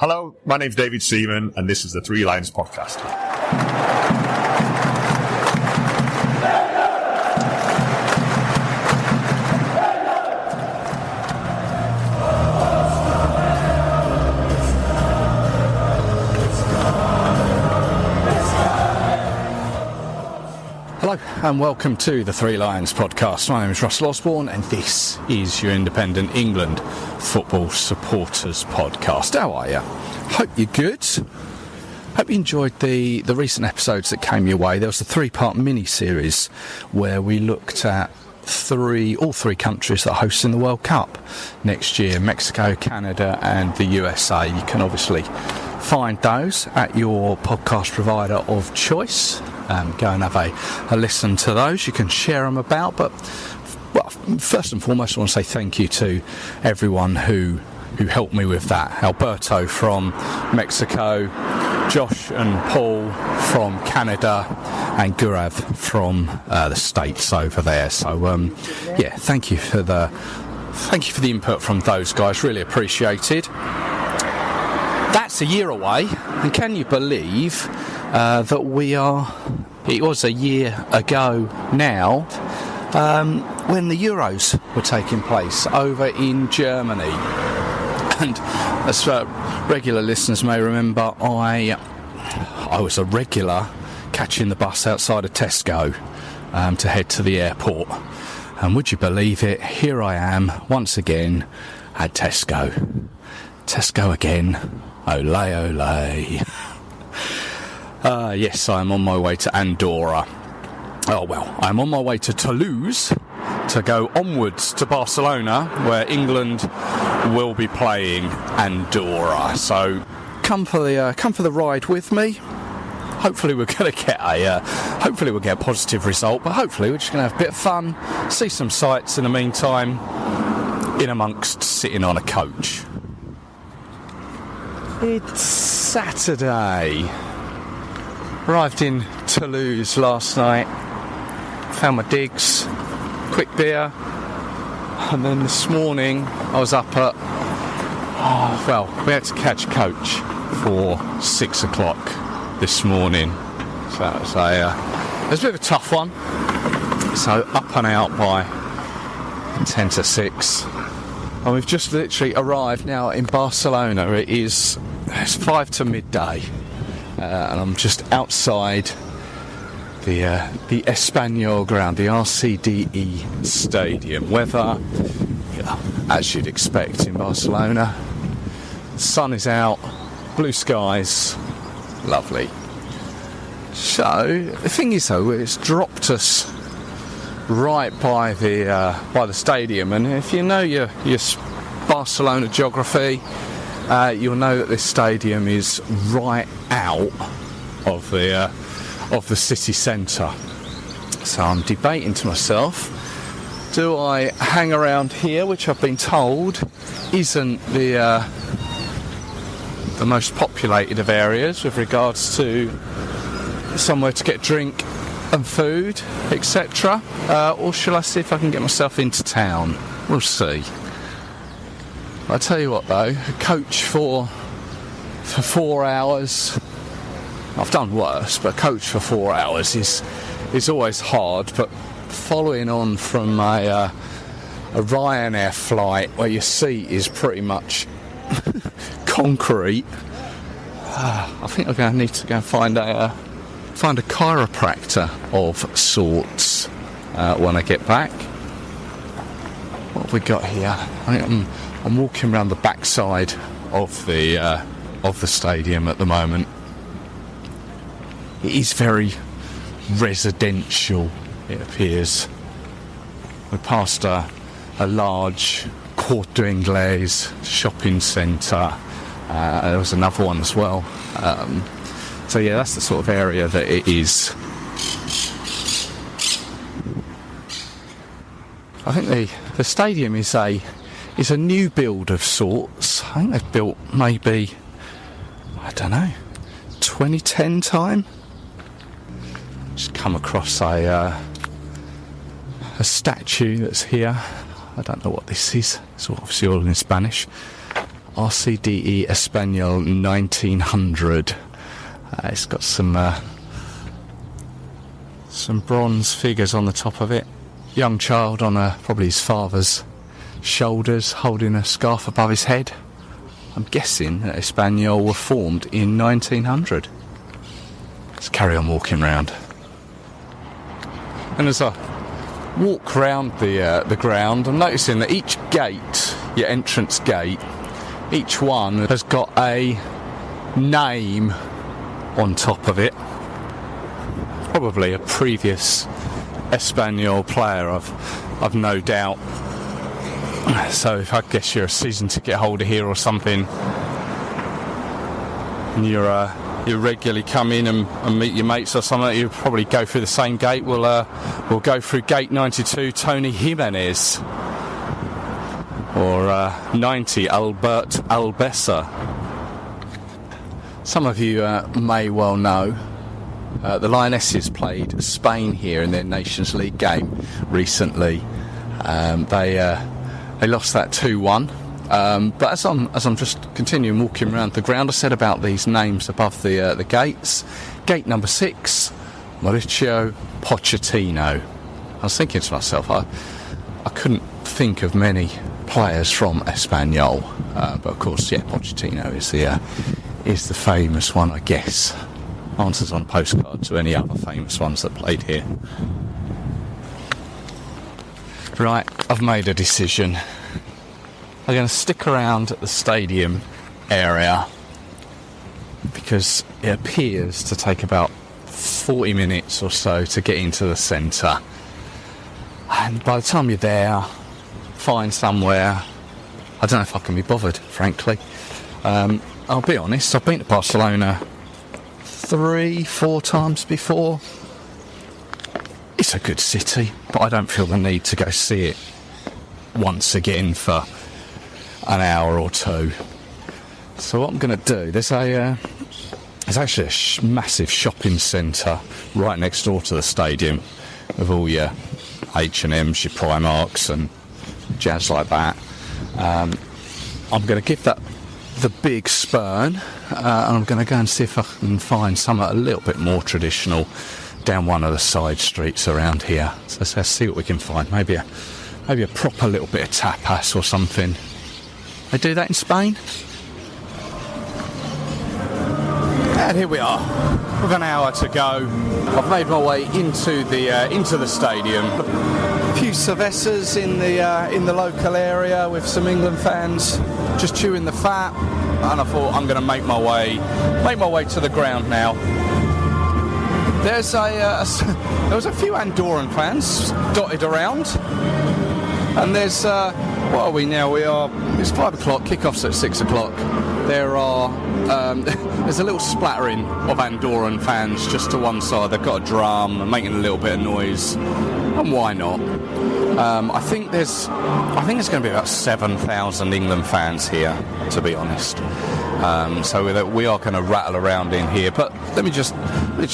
Hello, my name's David Seaman, and this is the Three Lions Podcast. Hello and welcome to the Three Lions Podcast. My name is Russell Osborne and this is your Independent England Football Supporters Podcast. How are you? Hope you're good. Hope you enjoyed the recent episodes that came your way. There was a 3-part mini-series where we looked at all three countries that are hosting the World Cup next year: Mexico, Canada and the USA. You can obviously find those at your podcast provider of choice. Go and have a listen to those. You can share them about, but first and foremost I want to say thank you to everyone who helped me with that. Alberto from Mexico, Josh and Paul from Canada, and Gurav from the States over there. So thank you for the input from those guys. Really appreciated. That's a year away, and can you believe that it was a year ago now when the Euros were taking place over in Germany. And as regular listeners may remember, I was a regular catching the bus outside of Tesco to head to the airport. And would you believe it, here I am once again at Tesco. Tesco again. Olé, olé. Yes, I'm on my way to Andorra. I'm on my way to Toulouse to go onwards to Barcelona, where England will be playing Andorra. So come for the ride with me. Hopefully we're going to get a positive result, but hopefully we're just going to have a bit of fun, see some sights in the meantime, in amongst sitting on a coach. It's Saturday. Arrived in Toulouse last night, found my digs, quick beer, and then this morning I was up at, we had to catch a coach for 6 o'clock this morning, so it was a bit of a tough one. So up and out by 10 to 6, and we've just literally arrived now in Barcelona. It's 5 to midday. And I'm just outside the Espanyol ground, the RCDE stadium. Weather, as you'd expect in Barcelona. The sun is out, blue skies, lovely. So the thing is, though, it's dropped us right by the stadium, and if you know your Barcelona geography, you'll know that this stadium is right out of the city centre. So I'm debating to myself, do I hang around here, which I've been told isn't the most populated of areas with regards to somewhere to get drink and food, etc., or shall I see if I can get myself into town? We'll see. I tell you what though, a coach for 4 hours, I've done worse, but a coach for 4 hours is always hard. But following on from a Ryanair flight where your seat is pretty much concrete, I think I'm going to need to go and find a chiropractor of sorts when I get back. What have we got here? I think I'm walking around the backside of the stadium at the moment. It is very residential, it appears. We passed a large Corte d'Inglés shopping centre. There was another one as well. So yeah, that's the sort of area that it is. I think the stadium is a new build of sorts. I think they've built maybe, 2010 time. Just come across a statue that's here. I don't know what this is. It's obviously all in Spanish. RCDE Espanyol 1900. It's got some bronze figures on the top of it. Young child on probably his father's shoulders, holding a scarf above his head. I'm guessing that Espanyol were formed in 1900. Let's carry on walking round. And as I walk round the ground, I'm noticing that each gate, your entrance gate, each one has got a name on top of it. Probably a previous Espanyol player, I've no doubt. So if I guess you're a season ticket holder here or something, and you regularly come in and meet your mates or something, you probably go through the same gate. We'll go through gate 92, Tony Jimenez, or 90, Albert Albessa. Some of you may well know the Lionesses played Spain here in their Nations League game recently. They lost that 2-1. But as I'm just continuing walking around the ground, I said about these names above the gates. Gate number 6, Mauricio Pochettino. I was thinking to myself, I couldn't think of many players from Espanyol, but of course, yeah, Pochettino is the famous one, I guess. Answers on a postcard to any other famous ones that played here. Right, I've made a decision. I'm going to stick around at the stadium area because it appears to take about 40 minutes or so to get into the centre. And by the time you're there, find somewhere, I don't know if I can be bothered, frankly. I'll be honest, I've been to Barcelona 3-4 times before. It's a good city, but I don't feel the need to go see it once again for an hour or two. So what I'm going to do, there's actually a massive shopping centre right next door to the stadium with all your H&M's, your Primarks and jazz like that. I'm going to give that the big spurn, and I'm going to go and see if I can find something a little bit more traditional down one of the side streets around here. So let's see what we can find. Maybe a proper little bit of tapas or something. They do that in Spain. And here we are, with an hour to go. I've made my way into the stadium. A few cervezas in the local area with some England fans just chewing the fat. And I thought I'm going to make my way to the ground now. There was a few Andorran fans dotted around, and there's what are we now? It's 5 o'clock. Kickoff's at 6 o'clock. There's a little splattering of Andorran fans just to one side. They've got a drum and making a little bit of noise, and why not? I think there's going to be about 7,000 England fans here, to be honest. So we are going to rattle around in here, but let's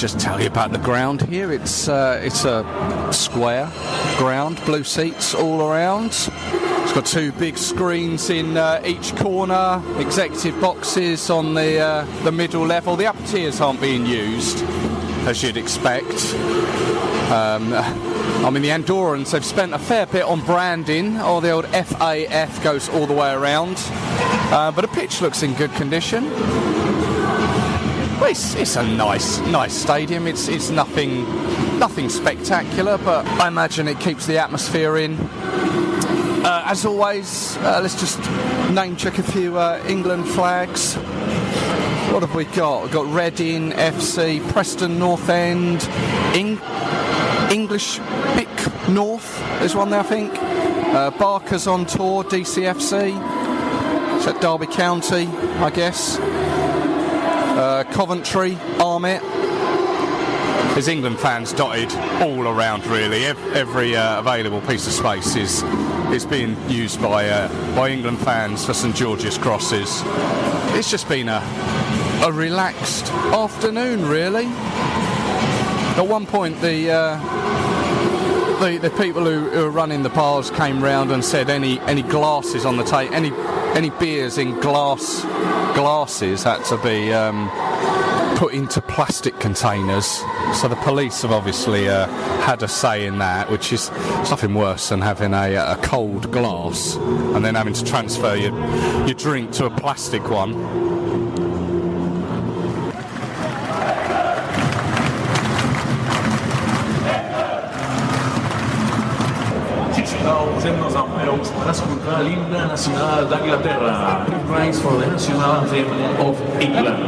just tell you about the ground here. It's a square ground, blue seats all around. It's got 2 big screens in each corner, executive boxes on the middle level. The upper tiers aren't being used, as you'd expect. I mean, the Andorrans, they've spent a fair bit on branding. Oh, the old FAF goes all the way around. But the pitch looks in good condition. Well, it's a nice stadium. It's nothing spectacular, but I imagine it keeps the atmosphere in. As always, let's just name check a few England flags. What have we got? We've got Reading FC, Preston North End, English Bick North. There's one there, I think. Barker's on tour, DCFC. It's at Derby County, I guess. Coventry, Armit. There's England fans dotted all around, really. Every available piece of space is being used by England fans for St George's crosses. It's just been a relaxed afternoon, really. At one point, the the people who are running the bars came round and said any glasses on the table, any beers in glasses had to be put into plastic containers. So the police have obviously had a say in that, which is nothing worse than having a cold glass and then having to transfer your drink to a plastic one. Los himnos números para escuchar el himno nacional de Inglaterra. Praise for the national anthem of England.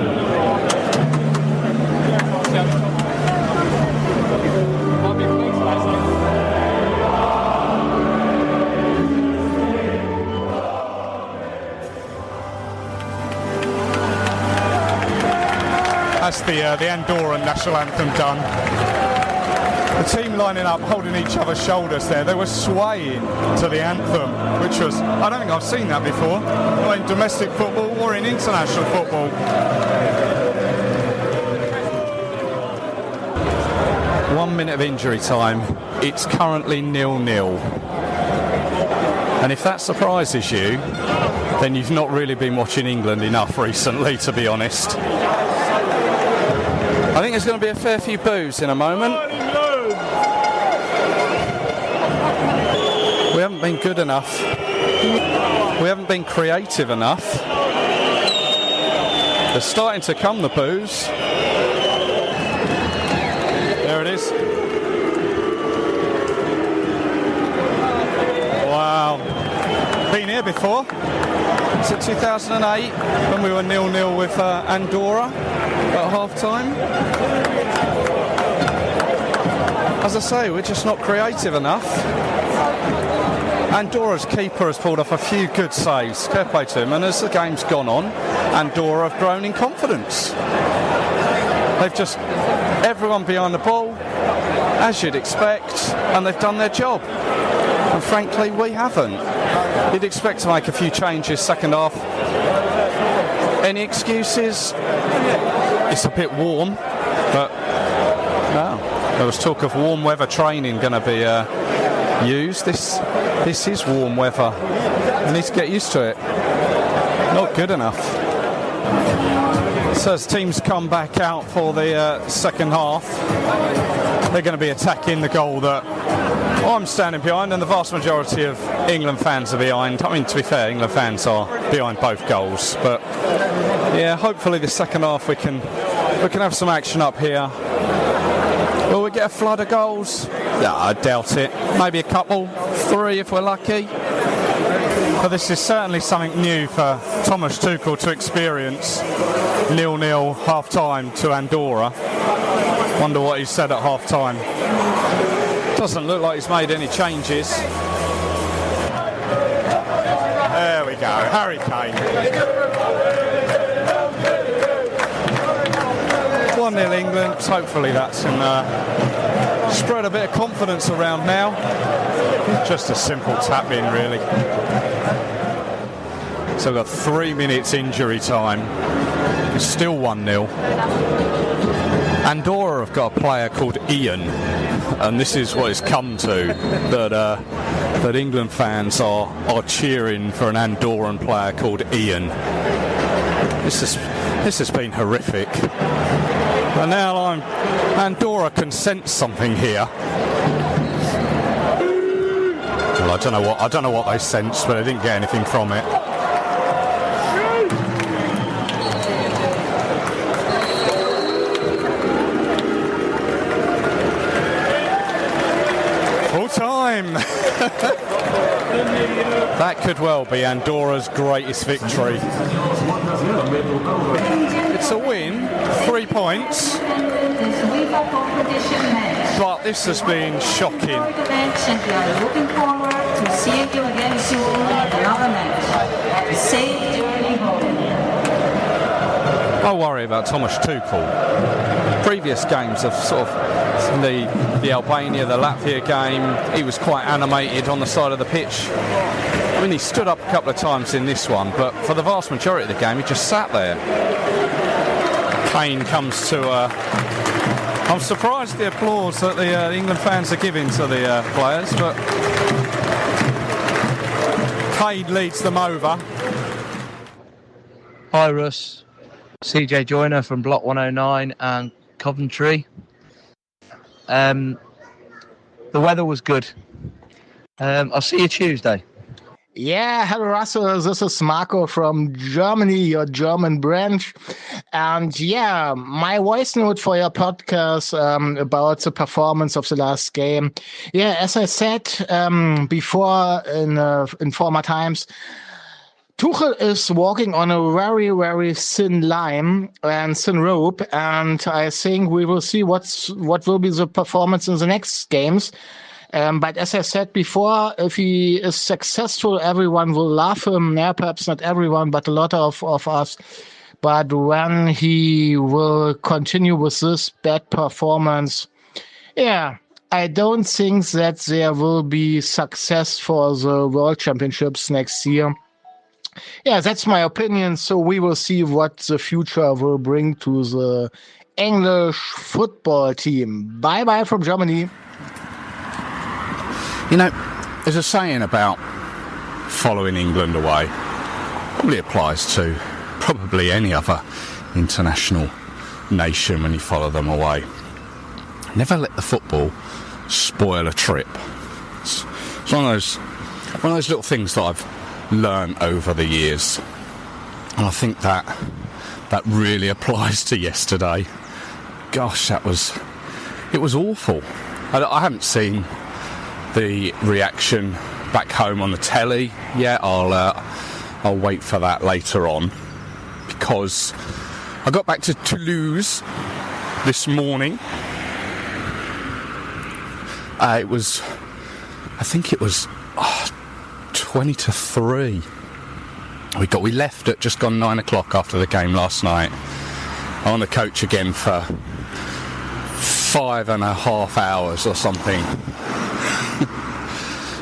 That's the Andorran national anthem done. The team lining up, holding each other's shoulders there. They were swaying to the anthem, which was, I don't think I've seen that before, not in domestic football or in international football. 1 minute of injury time. It's currently 0-0. And if that surprises you, then you've not really been watching England enough recently, to be honest. I think there's going to be a fair few boos in a moment. We haven't been good enough. We haven't been creative enough. They're starting to come, the boos. There it is. Wow. Been here before. It's at 2008 when we were 0-0 with Andorra at half-time. As I say, we're just not creative enough. Andorra's keeper has pulled off a few good saves, fair play to him, and as the game's gone on, Andorra have grown in confidence. They've just, everyone behind the ball, as you'd expect, and they've done their job. And frankly, we haven't. You'd expect to make a few changes second half. Any excuses? It's a bit warm, but no. There was talk of warm weather training going to be used. This is warm weather. We need to get used to it. Not good enough. So as teams come back out for the second half, they're going to be attacking the goal that I'm standing behind, and the vast majority of England fans are behind. I mean, to be fair, England fans are behind both goals, but yeah, hopefully the second half we can have some action up here. Will we get a flood of goals? Yeah, I doubt it. Maybe a couple, 3 if we're lucky. But this is certainly something new for Thomas Tuchel to experience. 0-0 half-time to Andorra. Wonder what he said at half-time. Doesn't look like he's made any changes. There we go, Harry Kane. 1-0 England. Hopefully that's spread a bit of confidence around now. Just a simple tap in, really. So we've got 3 minutes injury time. It's still 1-0. Andorra have got a player called Ian, and this is what it's come to, that England fans are cheering for an Andorran player called Ian. This has been horrific. And now Andorra can sense something here. Well, I don't know what they sensed, but they didn't get anything from it. Full time. That could well be Andorra's greatest victory. It's a win, 3 points, but this has been shocking. I worry about Thomas Tuchel. Previous games of sort of the Albania, the Latvia game, he was quite animated on the side of the pitch. I mean, he stood up a couple of times in this one, but for the vast majority of the game, he just sat there. Kane comes to I'm surprised at the applause that the England fans are giving to the players, but Cade leads them over. Hi Russ, CJ Joyner from Block 109 and Coventry. The weather was good. I'll see you Tuesday. Yeah, hello Russell, this is Marco from Germany, your German branch. And yeah, my voice note for your podcast about the performance of the last game. Yeah, as I said before in former times, Tuchel is walking on a very, very thin line and thin rope, and I think we will see what will be the performance in the next games. But as I said before, if he is successful, everyone will love him. Yeah, perhaps not everyone, but a lot of us. But when he will continue with this bad performance, yeah, I don't think that there will be success for the World Championships next year. Yeah, that's my opinion. So we will see what the future will bring to the English football team. Bye-bye from Germany. You know, there's a saying about following England away. Probably applies to probably any other international nation when you follow them away. Never let the football spoil a trip. It's one of those little things that I've learned over the years, and I think that really applies to yesterday. Gosh, it was awful. I haven't seen the reaction back home on the telly yet. I'll wait for that later on, because I got back to Toulouse this morning. I think it was 20-3. We left at just gone 9 o'clock after the game last night. I'm on the coach again for 5.5 hours or something.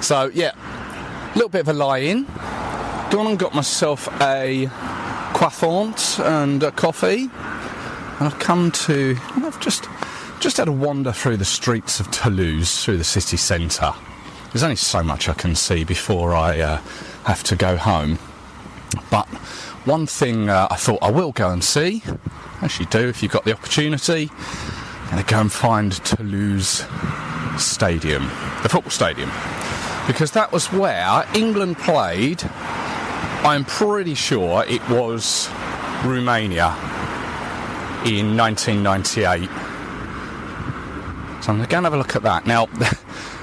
So yeah, a little bit of a lie-in. Gone and got myself a croissant and a coffee, and I've just had a wander through the streets of Toulouse, through the city centre. There's only so much I can see before I have to go home. But one thing I thought I will go and see, as you do if you've got the opportunity, I'm going to go and find Toulouse Stadium, the football stadium, because that was where England played. I'm pretty sure it was Romania in 1998. So I'm going to go and have a look at that. Now,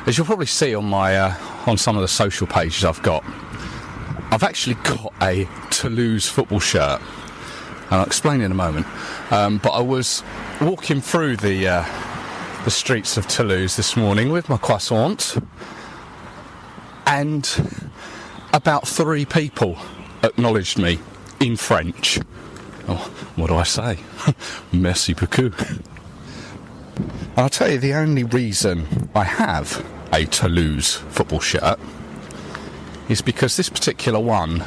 as you'll probably see on my on some of the social pages I've actually got a Toulouse football shirt, and I'll explain in a moment. But I was walking through the streets of Toulouse this morning with my croissant, and about 3 people acknowledged me in French. Oh, what do I say? Merci beaucoup. I'll tell you, the only reason I have a Toulouse football shirt is because this particular one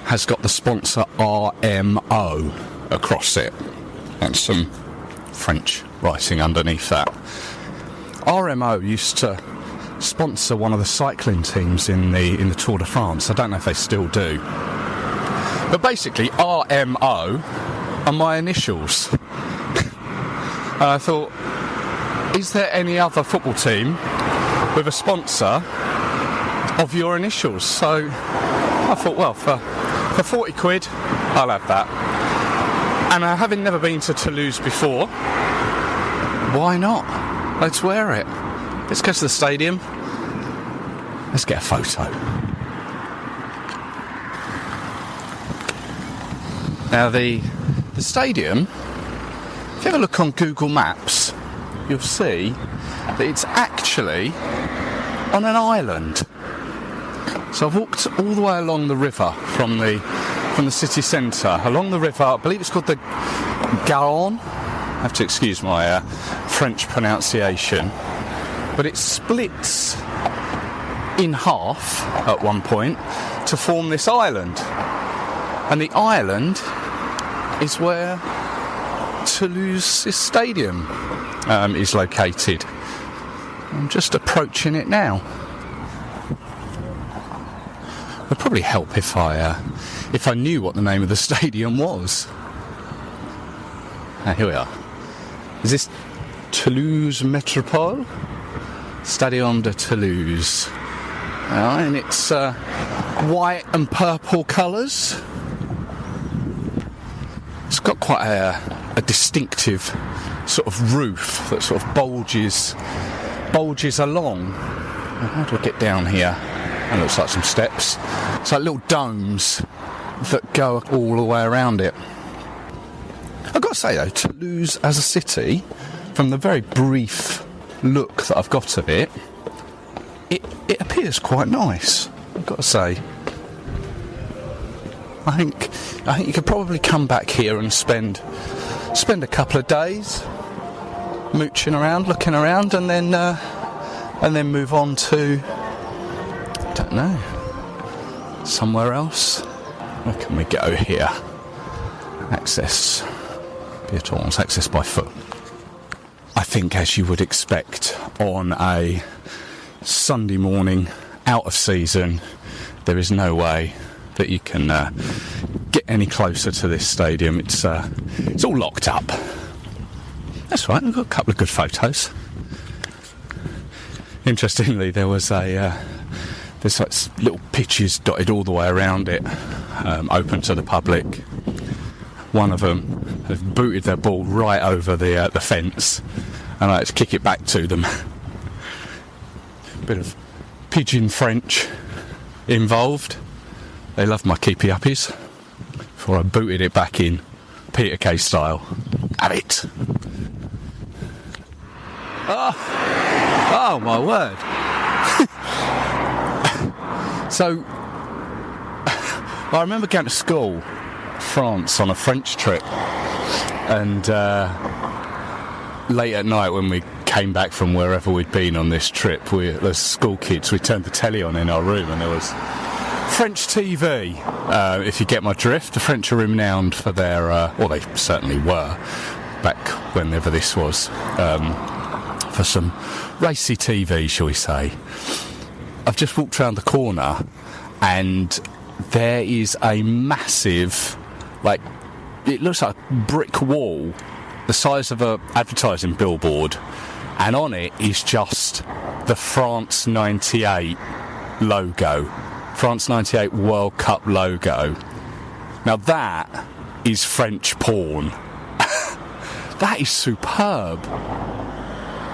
has got the sponsor RMO across it, and some French writing underneath that. RMO used to sponsor one of the cycling teams in the Tour de France. I don't know if they still do. But basically, RMO are my initials. And I thought, is there any other football team with a sponsor of your initials? So I thought, well, for 40 quid, I'll have that. And having never been to Toulouse before, why not? Let's wear it. Let's go to the stadium. Let's get a photo. Now the stadium, if you ever look on Google Maps, you'll see that it's actually on an island. So I've walked all the way along the river from the city centre, along the river. I believe it's called the Garonne. I have to excuse my French pronunciation. But it splits in half at one point to form this island. And the island is where Toulouse's stadium is located. I'm just approaching it now. It would probably help if I knew what the name of the stadium was. Here we are. Is this Toulouse Métropole? Stadium de Toulouse. And it's white and purple colours. It's got quite a distinctive sort of roof that sort of bulges along. How do I get down here? That looks like some steps. It's like little domes that go all the way around it. I've got to say though, Toulouse as a city, from the very brief look that I've got of it, it appears quite nice, I've got to say. I think you could probably come back here and spend a couple of days mooching around, looking around, and then move on to, I don't know, somewhere else. Where can we go here? Access piétons, access by foot. I think, as you would expect on a Sunday morning out of season, there is no way that you can get any closer to this stadium. It's all locked up. That's right, we've got a couple of good photos. Interestingly, there was there's like little pitches dotted all the way around it, open to the public. One of them has booted their ball right over the fence, and I had to kick it back to them. Bit of pigeon French involved. They loved my keepy uppies. Before I booted it back in, Peter Kay style. Have it. Oh my word. So, I remember going to school, France, on a French trip, and late at night when we came back from wherever we'd been on this trip, as school kids, we turned the telly on in our room, and there was French TV, if you get my drift. The French are renowned for their, well, they certainly were, back whenever this was, for some racy TV, shall we say. I've just walked around the corner, and there is a massive, like, it looks like a brick wall, the size of an advertising billboard, and on it is just the France 98 logo. France 98 World Cup logo. Now that is French porn. That is superb.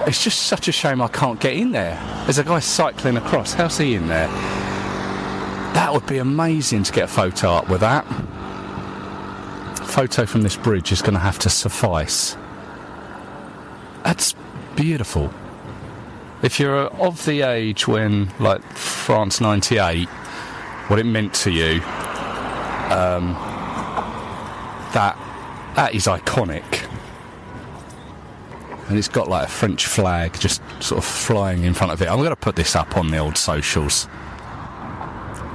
It's just such a shame I can't get in there. There's a guy cycling across. How's he in there? That would be amazing to get a photo up with that. A photo from this bridge is going to have to suffice. That's beautiful. If you're of the age when, like, France 98, what it meant to you, that is iconic. And it's got like a French flag just sort of flying in front of it. I'm going to put this up on the old socials.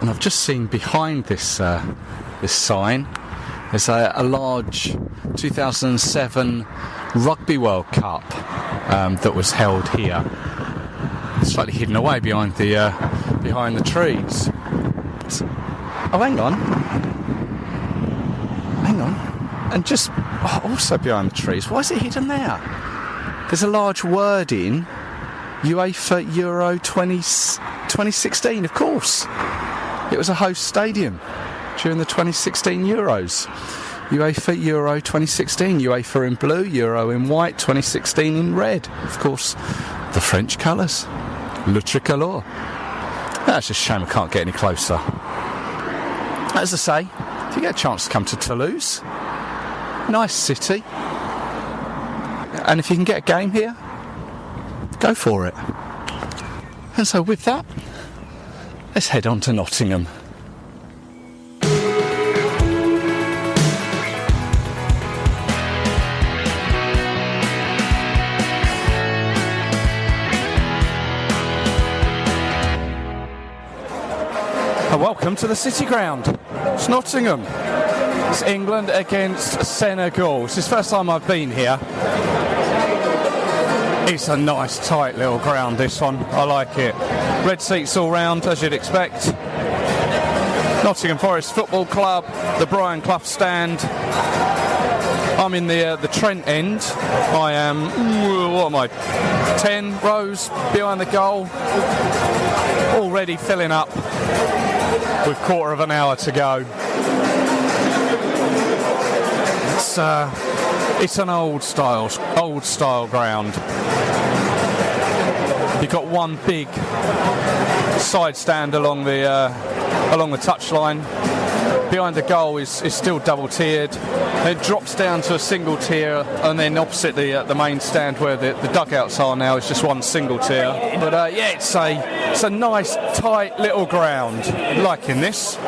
And I've just seen behind this this sign, there's a large 2007 Rugby World Cup that was held here, slightly hidden away behind the trees. Oh, hang on, and just also behind the trees. Why is it hidden there? There's a large wording, UEFA Euro 2016, of course. It was a host stadium during the 2016 Euros. UEFA Euro 2016, UEFA in blue, Euro in white, 2016 in red. Of course, the French colours. Le tricolore. That's just a shame I can't get any closer. As I say, if you get a chance to come to Toulouse, nice city. And if you can get a game here, go for it. And so with that, let's head on to Nottingham. And welcome to the City Ground. It's Nottingham. It's England against Senegal. It's the first time I've been here. It's a nice tight little ground, this one. I like it. Red seats all round, as you'd expect. Nottingham Forest Football Club, the Brian Clough stand. I'm in the Trent end. I am, what am I, 10 rows behind the goal. Already filling up with quarter of an hour to go. It's an old style ground. You've got one big side stand along the touchline. Behind the goal is still double tiered. It drops down to a single tier, and then opposite the main stand where the dugouts are now is just one single tier. But it's a nice tight little ground. Liking this.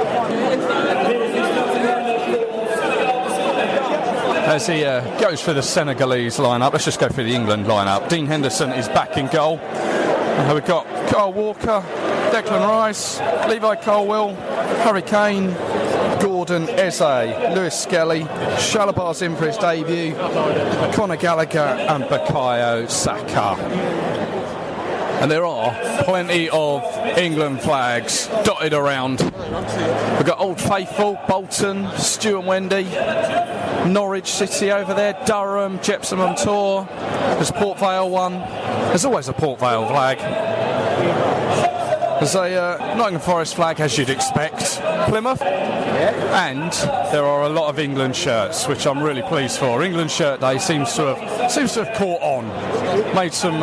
As he goes for the Senegalese lineup, let's just go for the England lineup. Dean Henderson is back in goal. We've got Kyle Walker, Declan Rice, Levi Colwill, Harry Kane, Gordon Eze, Lewis Skelly, Shalabar's in for his debut, Conor Gallagher and Bukayo Saka. And there are plenty of England flags dotted around. We've got Old Faithful, Bolton, Stuart Wendy, Norwich City over there, Durham, Jepson on Tour. There's Port Vale one. There's always a Port Vale flag. There's a Nottingham Forest flag, as you'd expect. Plymouth. And there are a lot of England shirts, which I'm really pleased for. England Shirt Day seems to have caught on. Made some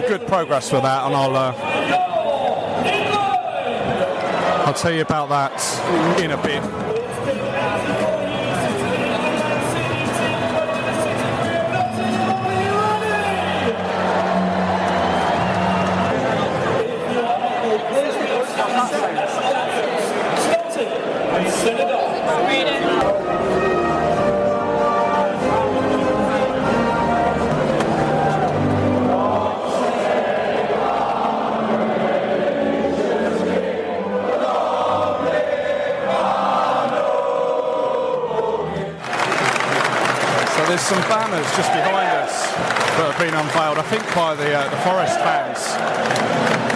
good progress with that, and I'll tell you about that in a bit. There's some banners just behind us that have been unveiled, I think by the Forest fans.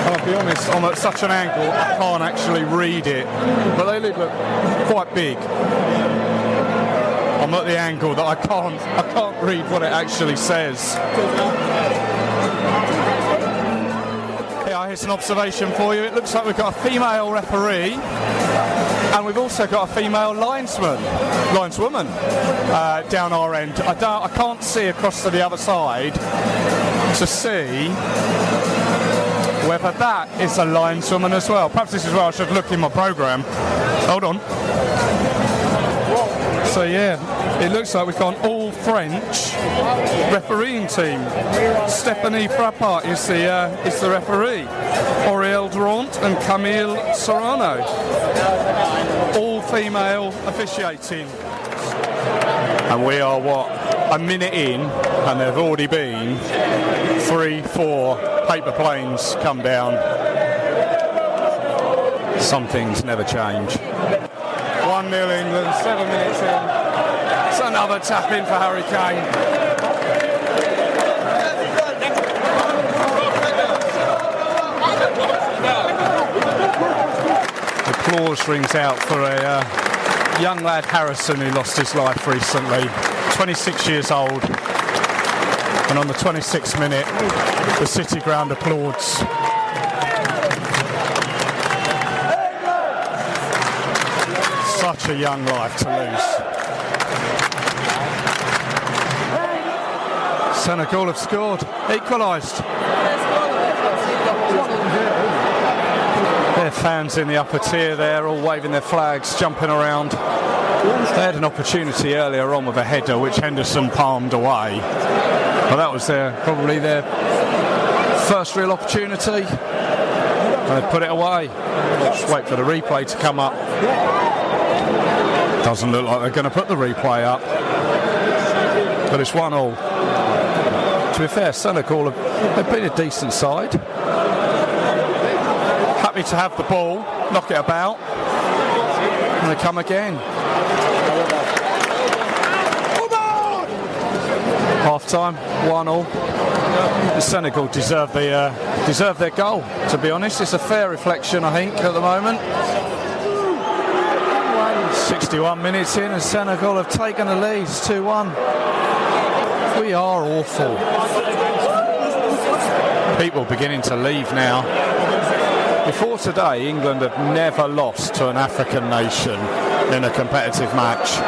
I'll be honest, I'm at such an angle I can't actually read it, but they look quite big. I'm at the angle that I can't read what it actually says. Here's an observation for you. It looks like we've got a female referee, and we've also got a female lineswoman down our end. I can't see across to the other side to see whether that is a lineswoman as well. Perhaps this is where I should look in my programme. Hold on. So yeah, it looks like we've got an all-French refereeing team. Stephanie Frappart is the referee. Auriel Durant and Camille Serrano. All female officiating. And we are, a minute in, and there have already been 3-4 paper planes come down. Some things never change. 1-0 England, 7 minutes in. It's another tap in for Harry Kane. Applause rings out for a young lad, Harrison, who lost his life recently. 26 years old. And on the 26th minute, the City ground applauds. Such a young life to lose. Senegal have scored, equalised. Their fans in the upper tier there, all waving their flags, jumping around. They had an opportunity earlier on with a header which Henderson palmed away. Well, that was probably their first real opportunity. And they put it away. Just wait for the replay to come up. Doesn't look like they're going to put the replay up. But it's 1-1. To be fair, Senegal have been a decent side. Happy to have the ball, knock it about. And they come again. Half time, 1-1. Senegal deserve their goal, to be honest. It's a fair reflection, I think, at the moment. 61 minutes in and Senegal have taken the lead. It's 2-1. We are awful. People beginning to leave now. Before today, England have never lost to an African nation in a competitive match.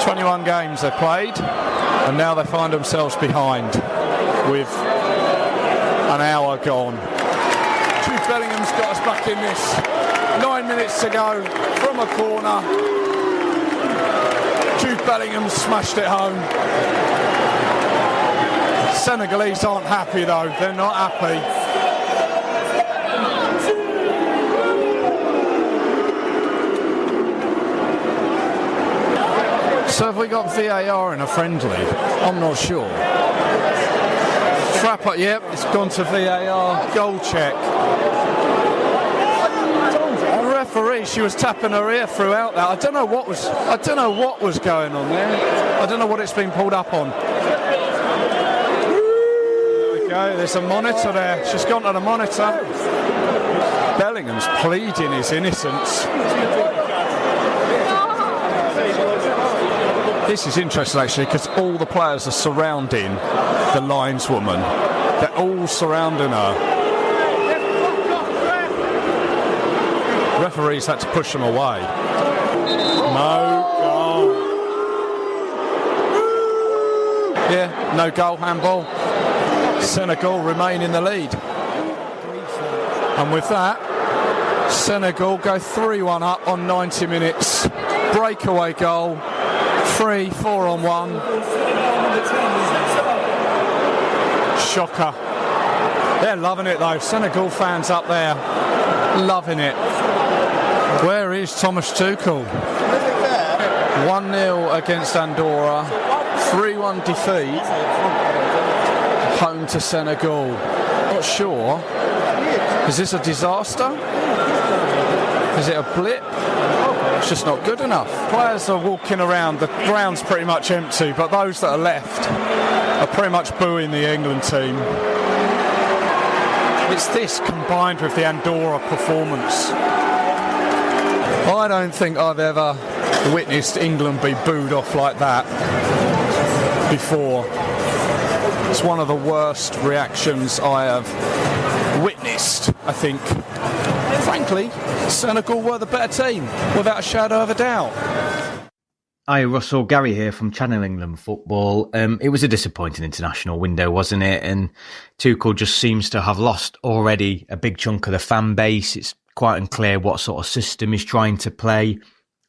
21 games they've played, and now they find themselves behind with an hour gone. Jude Bellingham's got us back in this. 9 minutes to go from a corner. Jude Bellingham smashed it home. Senegalese aren't happy though, they're not happy. So have we got VAR in a friendly? I'm not sure. Frappa, yep, it's gone to VAR. Goal check. The referee, she was tapping her ear throughout that. I don't know what was going on there. I don't know what it's been pulled up on. There we go. There's a monitor there. She's gone to the monitor. Bellingham's pleading his innocence. This is interesting actually because all the players are surrounding the lineswoman. They're all surrounding her. Referees had to push them away. No goal. Yeah, no goal, handball. Senegal remain in the lead. And with that, Senegal go 3-1 up on 90 minutes. Breakaway goal. 4-on-1. Shocker. They're loving it though. Senegal fans up there loving it. Where is Thomas Tuchel? 1-0 against Andorra. 3-1 defeat. Home to Senegal. Not sure. Is this a disaster? Is it a blip? It's just not good enough. Players are walking around, the ground's pretty much empty, but those that are left are pretty much booing the England team. It's this combined with the Andorra performance. I don't think I've ever witnessed England be booed off like that before. It's one of the worst reactions I have witnessed, I think. Frankly, Senegal were the better team, without a shadow of a doubt. Hi, Russell. Gary here from Channel England Football. It was a disappointing international window, wasn't it? And Tuchel just seems to have lost already a big chunk of the fan base. It's quite unclear what sort of system he's trying to play.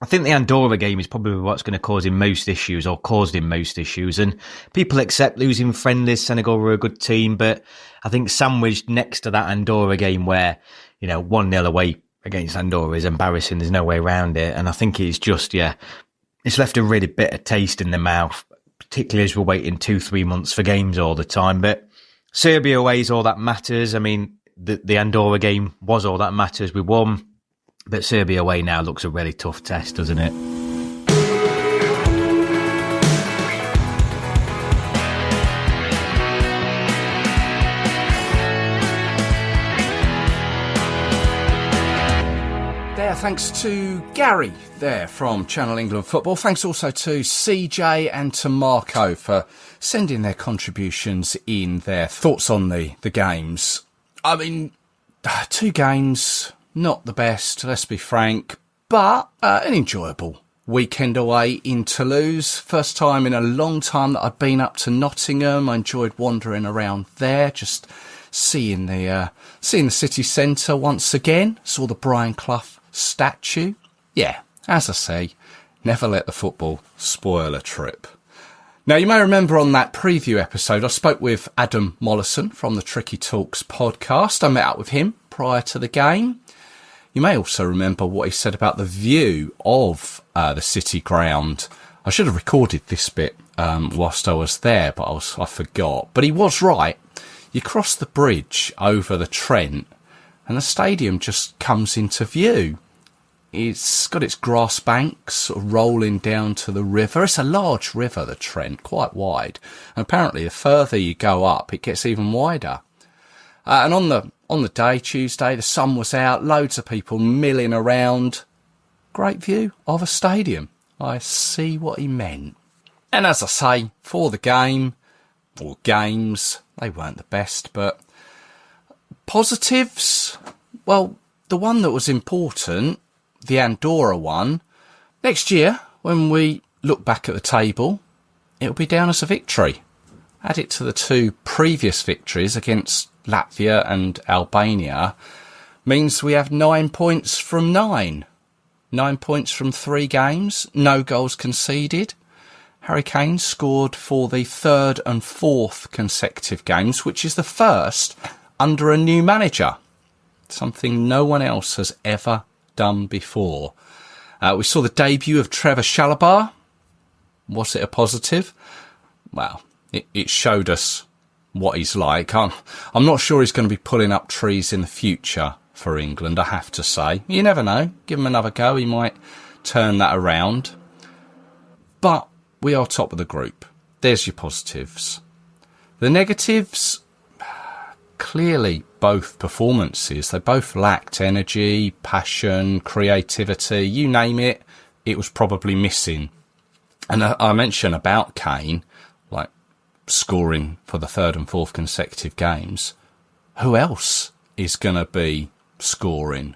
I think the Andorra game is probably what's going to cause him most issues, or caused him most issues. And people accept losing friendlies. Senegal were a good team, but I think sandwiched next to that Andorra game where, 1-0 away against Andorra is embarrassing. There's no way around it. And I think it's just, it's left a really bitter taste in the mouth, particularly as we're waiting 2-3 months for games all the time. But Serbia away is all that matters. I mean, the Andorra game was all that matters. We won. But Serbia away now looks a really tough test, doesn't it? Thanks to Gary there from Channel England Football. Thanks also to CJ and to Marco for sending their contributions in, their thoughts on the games. I mean, 2 games, not the best, let's be frank, but an enjoyable weekend away in Toulouse. First time in a long time that I've been up to Nottingham. I enjoyed wandering around there, just seeing the city centre once again. Saw the Brian Clough statue. Yeah, as I say, never let the football spoil a trip. Now, you may remember on that preview episode, I spoke with Adam Mollison from the Tricky Talks podcast. I met up with him prior to the game. You may also remember what he said about the view of the City ground. I should have recorded this bit whilst I was there, but I forgot. But he was right. You cross the bridge over the Trent and the stadium just comes into view. It's got its grass banks sort of rolling down to the river. It's a large river, the Trent, quite wide. And apparently, the further you go up, it gets even wider. And on the day, Tuesday, the sun was out, loads of people milling around. Great view of a stadium. I see what he meant. And as I say, for the game, or games, they weren't the best, but positives, well, the one that was important, the Andorra one, next year, when we look back at the table, it'll be down as a victory. Add it to the 2 previous victories against Latvia and Albania, means we have 9 points from 9. 9 points from 3 games, no goals conceded. Harry Kane scored for the 3rd and 4th consecutive games, which is the first under a new manager. Something no one else has ever done before. We saw the debut of Trevor Chalobah. Was it a positive? Well, it showed us what he's like. I'm not sure he's going to be pulling up trees in the future for England, I have to say. You never know. Give him another go. He might turn that around. But we are top of the group. There's your positives. The negatives, clearly both performances. They both lacked energy, passion, creativity, you name it, it was probably missing. And I mentioned about Kane, like scoring for the 3rd and 4th consecutive games. Who else is going to be scoring?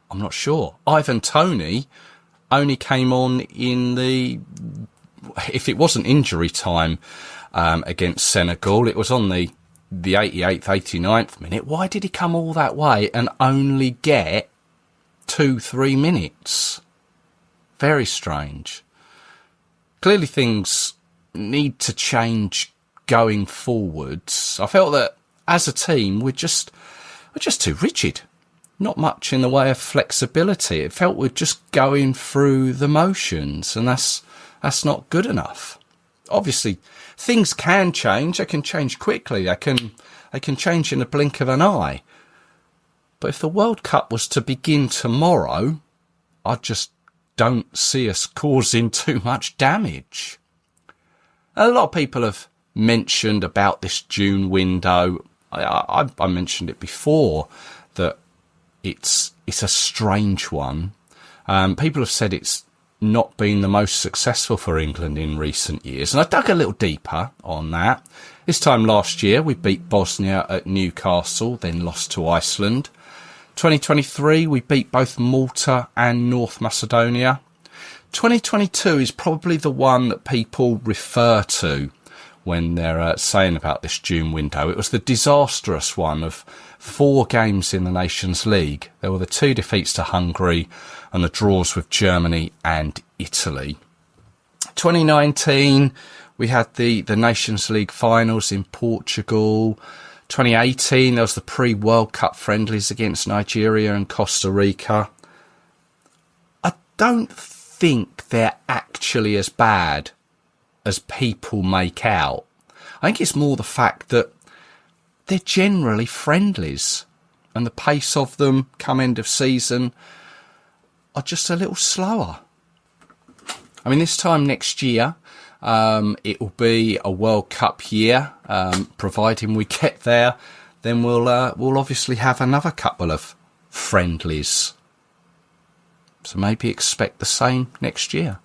I'm not sure. Ivan Toney only came on in the, if it wasn't injury time against Senegal, it was on the 88th, 89th minute. Why did he come all that way and only get 2-3 minutes? Very strange. Clearly things need to change going forwards. I felt that as a team we're just too rigid. Not much in the way of flexibility. It felt we're just going through the motions, and that's not good enough. Obviously, things can change. They can change quickly. They can change in a blink of an eye. But if the World Cup was to begin tomorrow, I just don't see us causing too much damage. A lot of people have mentioned about this June window. I mentioned it before that it's a strange one. People have said it's not been the most successful for England in recent years, and I dug a little deeper on that. This time last year we beat Bosnia at Newcastle, then lost to Iceland. 2023 we beat both Malta and North Macedonia. 2022 is probably the one that people refer to when they're saying about this June window. It was the disastrous one of 4 games in the Nations League. There were the 2 defeats to Hungary and the draws with Germany and Italy. 2019, we had the Nations League finals in Portugal. 2018, there was the pre-World Cup friendlies against Nigeria and Costa Rica. I don't think they're actually as bad as people make out. I think it's more the fact that they're generally friendlies, and the pace of them come end of season are just a little slower. I mean, this time next year, it will be a World Cup year. Providing we get there, then we'll obviously have another couple of friendlies. So maybe expect the same next year.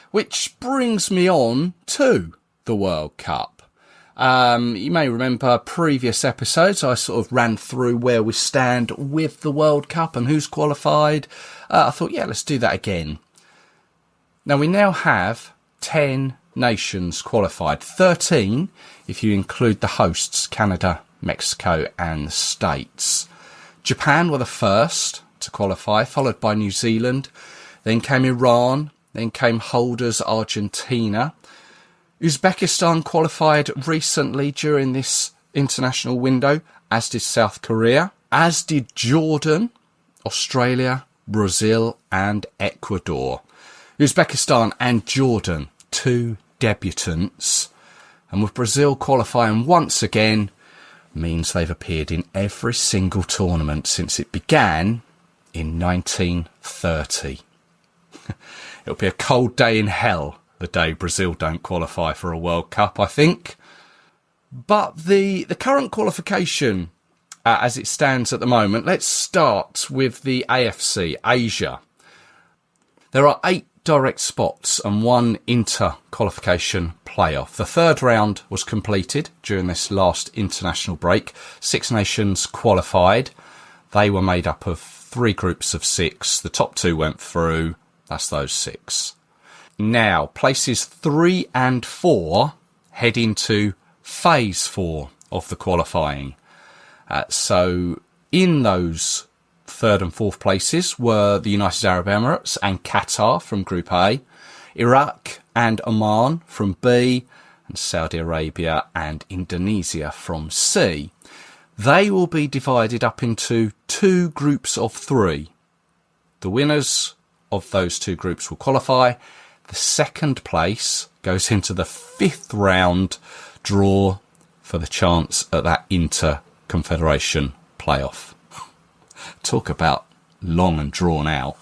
Which brings me on to the World Cup. You may remember previous episodes, I sort of ran through where we stand with the World Cup and who's qualified. I thought, yeah, let's do that again. Now, we now have 10 nations qualified. 13 if you include the hosts, Canada, Mexico and the States. Japan were the first to qualify, followed by New Zealand. Then came Iran. Then came holders Argentina. Uzbekistan qualified recently during this international window, as did South Korea, as did Jordan, Australia, Brazil and Ecuador. Uzbekistan and Jordan, 2 debutants. And with Brazil qualifying once again, means they've appeared in every single tournament since it began in 1930. It'll be a cold day in hell the day Brazil don't qualify for a World Cup, I think. But the current qualification, as it stands at the moment, let's start with the AFC, Asia. There are 8 direct spots and 1 inter-qualification playoff. The third round was completed during this last international break. 6 nations qualified. They were made up of 3 groups of 6. The top 2 went through. That's those 6. Now, places 3 and 4 head into phase 4 of the qualifying. So in those 3rd and 4th places were the United Arab Emirates and Qatar from Group A, Iraq and Oman from B, and Saudi Arabia and Indonesia from C. They will be divided up into 2 groups of 3. The winners of those 2 groups will qualify. The second place goes into the 5th round draw for the chance at that inter-confederation playoff. Talk about long and drawn out.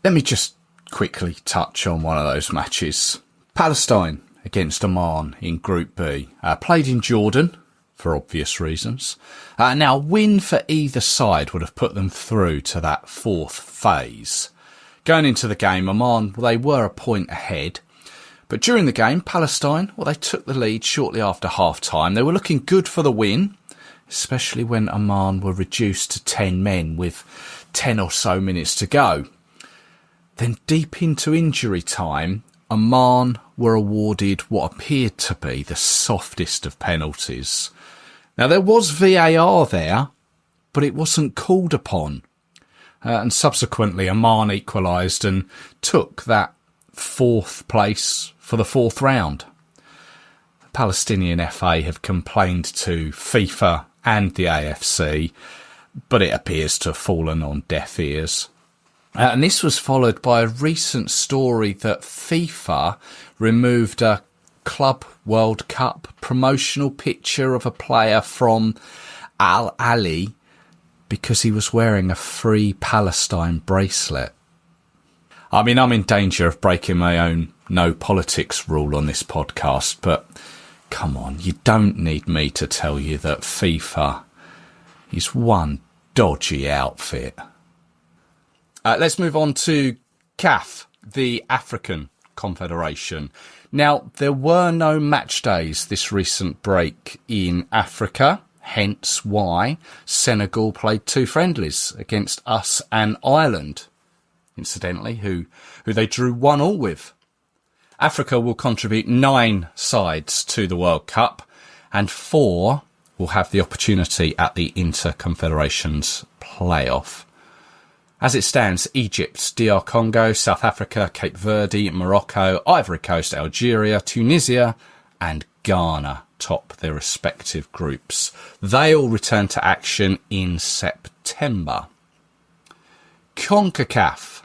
Let me just quickly touch on one of those matches. Palestine against Oman in Group B. Played in Jordan, for obvious reasons. Now, a win for either side would have put them through to that 4th phase. Going into the game, Oman, they were a point ahead. But during the game, Palestine, they took the lead shortly after half-time. They were looking good for the win, especially when Oman were reduced to 10 men with 10 or so minutes to go. Then deep into injury time, Oman were awarded what appeared to be the softest of penalties. Now, there was VAR there, but it wasn't called upon. And subsequently, Oman equalised and took that 4th place for the 4th round. The Palestinian FA have complained to FIFA and the AFC, but it appears to have fallen on deaf ears. And this was followed by a recent story that FIFA removed a Club World Cup promotional picture of a player from Al Ahly because he was wearing a Free Palestine bracelet. I mean, I'm in danger of breaking my own no politics rule on this podcast, but come on, you don't need me to tell you that FIFA is one dodgy outfit. Let's move on to CAF, the African Confederation. Now, there were no match days this recent break in Africa, hence why Senegal played 2 friendlies against us and Ireland, incidentally, who they drew 1-1 with. Africa will contribute 9 sides to the World Cup, and 4 will have the opportunity at the Inter-Confederations playoff. As it stands, Egypt, DR Congo, South Africa, Cape Verde, Morocco, Ivory Coast, Algeria, Tunisia and Ghana top their respective groups. They all return to action in September. CONCACAF,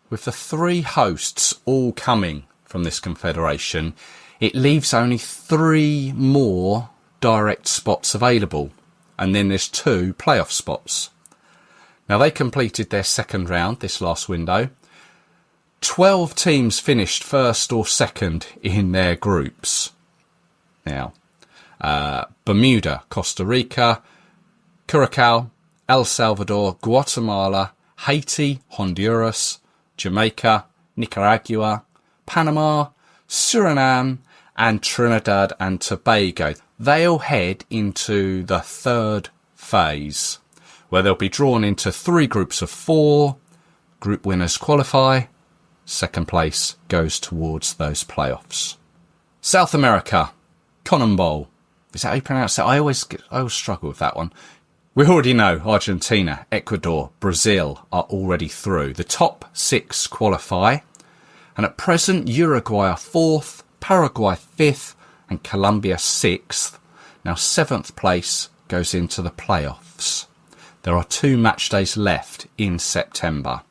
with the 3 hosts all coming from this confederation, it leaves only 3 more direct spots available, and then there's 2 playoff spots. Now, they completed their 2nd round this last window. 12 teams finished 1st or 2nd in their groups. Now, Bermuda, Costa Rica, Curacao, El Salvador, Guatemala, Haiti, Honduras, Jamaica, Nicaragua, Panama, Suriname and Trinidad and Tobago. They all head into the 3rd phase, where they'll be drawn into 3 groups of 4. Group winners qualify. 2nd place goes towards those playoffs. South America, CONMEBOL. Is that how you pronounce it? I always struggle with that one. We already know Argentina, Ecuador, Brazil are already through. The top 6 qualify. And at present, Uruguay are 4th, Paraguay 5th, and Colombia 6th. Now, 7th place goes into the playoffs. There are 2 match days left in September.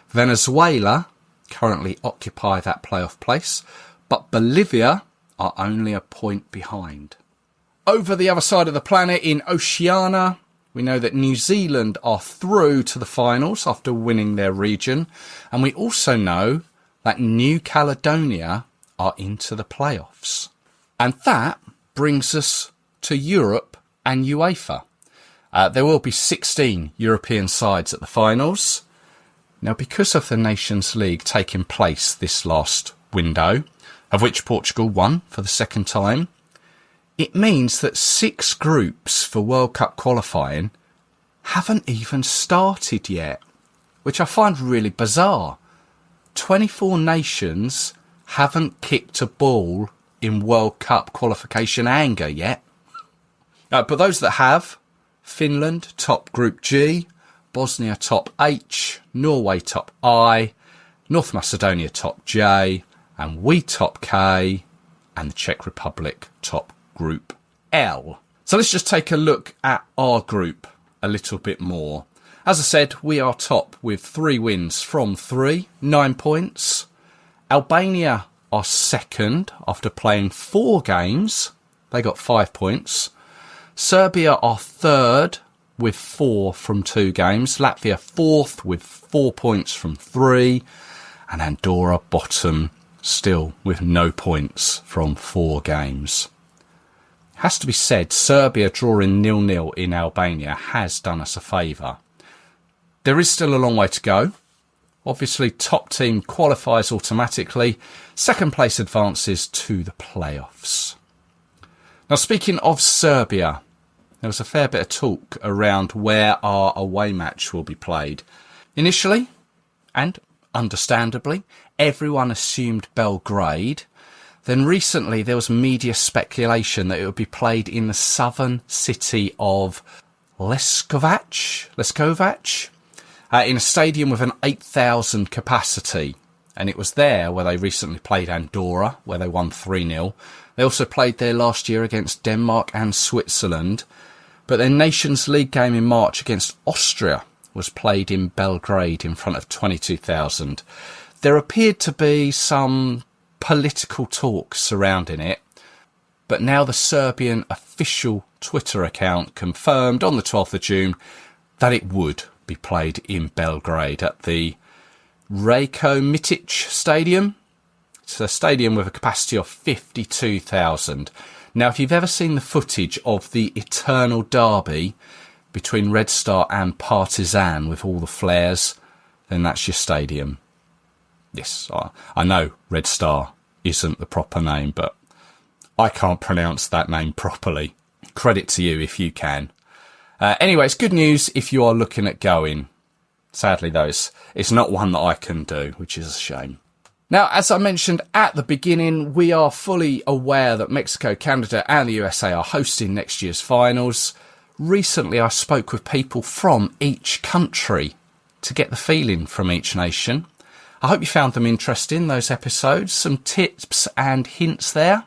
Venezuela currently occupy that playoff place, but Bolivia are only a point behind. Over the other side of the planet in Oceania, We know that New Zealand are through to the finals after winning their region. And we also know that New Caledonia are into the playoffs. And that brings us to Europe and UEFA. There will be 16 European sides at the finals. Now, because of the Nations League taking place this last window, of which Portugal won for the second time, it means that 6 groups for World Cup qualifying haven't even started yet, which I find really bizarre. 24 nations haven't kicked a ball in World Cup qualification anger yet. But those that have, Finland top Group G, Bosnia top H, Norway top I, North Macedonia top J, and we top K, and the Czech Republic top Group L. So let's just take a look at our group a little bit more. As I said, we are top with 3 wins from 3, 9 points. Albania are second after playing 4 games. They got 5 points. Serbia are third with 4 from 2 games. Latvia fourth with 4 points from 3. And Andorra bottom still with no points from 4 games. Has to be said, Serbia drawing 0-0 in Albania has done us a favour. There is still a long way to go. Obviously, top team qualifies automatically. Second place advances to the playoffs. Now, speaking of Serbia, there was a fair bit of talk around where our away match will be played. Initially, and understandably, everyone assumed Belgrade. Then recently there was media speculation that it would be played in the southern city of Leskovac, in a stadium with an 8,000 capacity. And it was there where they recently played Andorra, where they won 3-0. They also played there last year against Denmark and Switzerland. But their Nations League game in March against Austria was played in Belgrade in front of 22,000. There appeared to be some political talk surrounding it, but now the Serbian official Twitter account confirmed on the 12th of June that it would be played in Belgrade at the Rajko Mitic Stadium. It's a stadium with a capacity of 52,000. Now, if you've ever seen the footage of the eternal derby between Red Star and Partizan with all the flares, then that's your stadium. Yes, I know Red Star isn't the proper name, but I can't pronounce that name properly. Credit to you if you can. Anyway, it's good news if you are looking at going. Sadly, though, it's not one that I can do, which is a shame. Now, as I mentioned at the beginning, we are fully aware that Mexico, Canada and the USA are hosting next year's finals. Recently, I spoke with people from each country to get the feeling from each nation. I hope you found them interesting, those episodes. Some tips and hints there.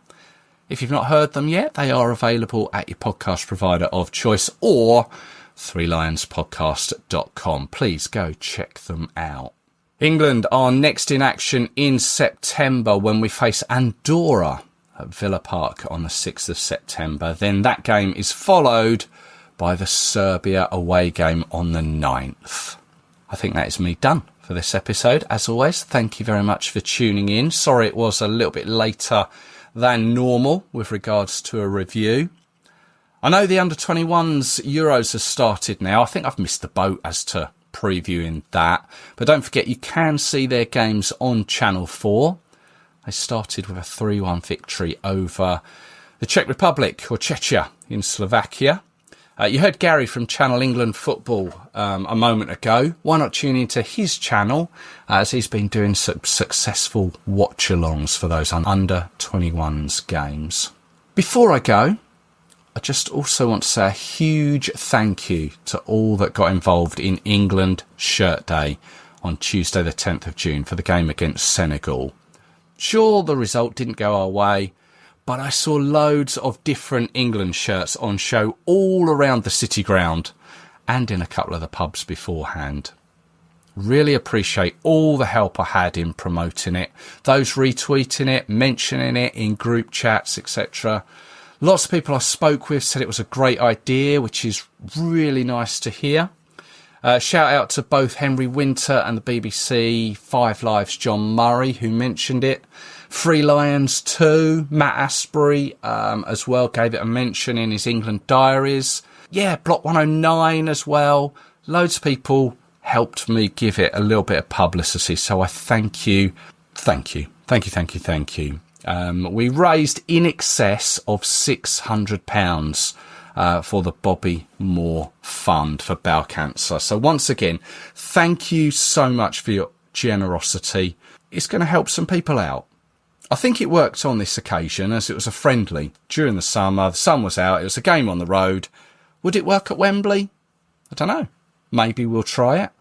If you've not heard them yet, they are available at your podcast provider of choice or 3lionspodcast.com. Please go check them out. England are next in action in September when we face Andorra at Villa Park on the 6th of September. Then that game is followed by the Serbia away game on the 9th. I think that is me done for this episode. As always, thank you very much for tuning in. Sorry it was a little bit later than normal with regards to a review. I know the under-21s Euros has started now. I think I've missed the boat as to previewing that. But don't forget, you can see their games on Channel 4. They started with a 3-1 victory over the Czech Republic, or Czechia, in Slovakia. You heard Gary from Channel England Football a moment ago. Why not tune into his channel, as he's been doing some successful watch-alongs for those under-21s games. Before I go, I just also want to say a huge thank you to all that got involved in England Shirt Day on Tuesday the 10th of June for the game against Senegal. Sure, the result didn't go our way, but I saw loads of different England shirts on show all around the city ground and in a couple of the pubs beforehand. Really appreciate all the help I had in promoting it, those retweeting it, mentioning it in group chats, etc. Lots of people I spoke with said it was a great idea, which is really nice to hear. Shout out to both Henry Winter and the BBC 5 Live's John Murray, who mentioned it. Three Lions too. Matt Asprey as well gave it a mention in his England diaries. Yeah, Block 109 as well. Loads of people helped me give it a little bit of publicity, so I thank you. Thank you. We raised in excess of £600 for the Bobby Moore Fund for bowel cancer. So once again, thank you so much for your generosity. It's going to help some people out. I think it worked on this occasion as it was a friendly during the summer. The sun was out. It was a game on the road. Would it work at Wembley? I don't know. Maybe we'll try it.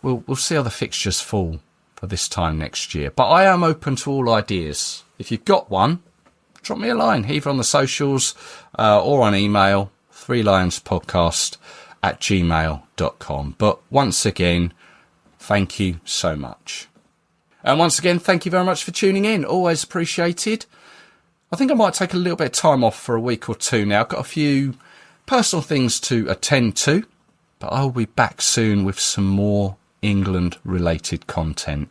We'll see how the fixtures fall for this time next year. But I am open to all ideas. If you've got one, drop me a line, either on the socials or on email, 3lionspodcast@gmail.com. But once again, thank you so much. And once again, thank you very much for tuning in. Always appreciated. I think I might take a little bit of time off for a week or two now. I've got a few personal things to attend to, but I'll be back soon with some more England-related content.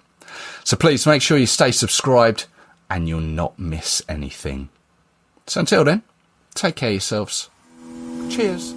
So please make sure you stay subscribed and you'll not miss anything. So until then, take care of yourselves. Cheers.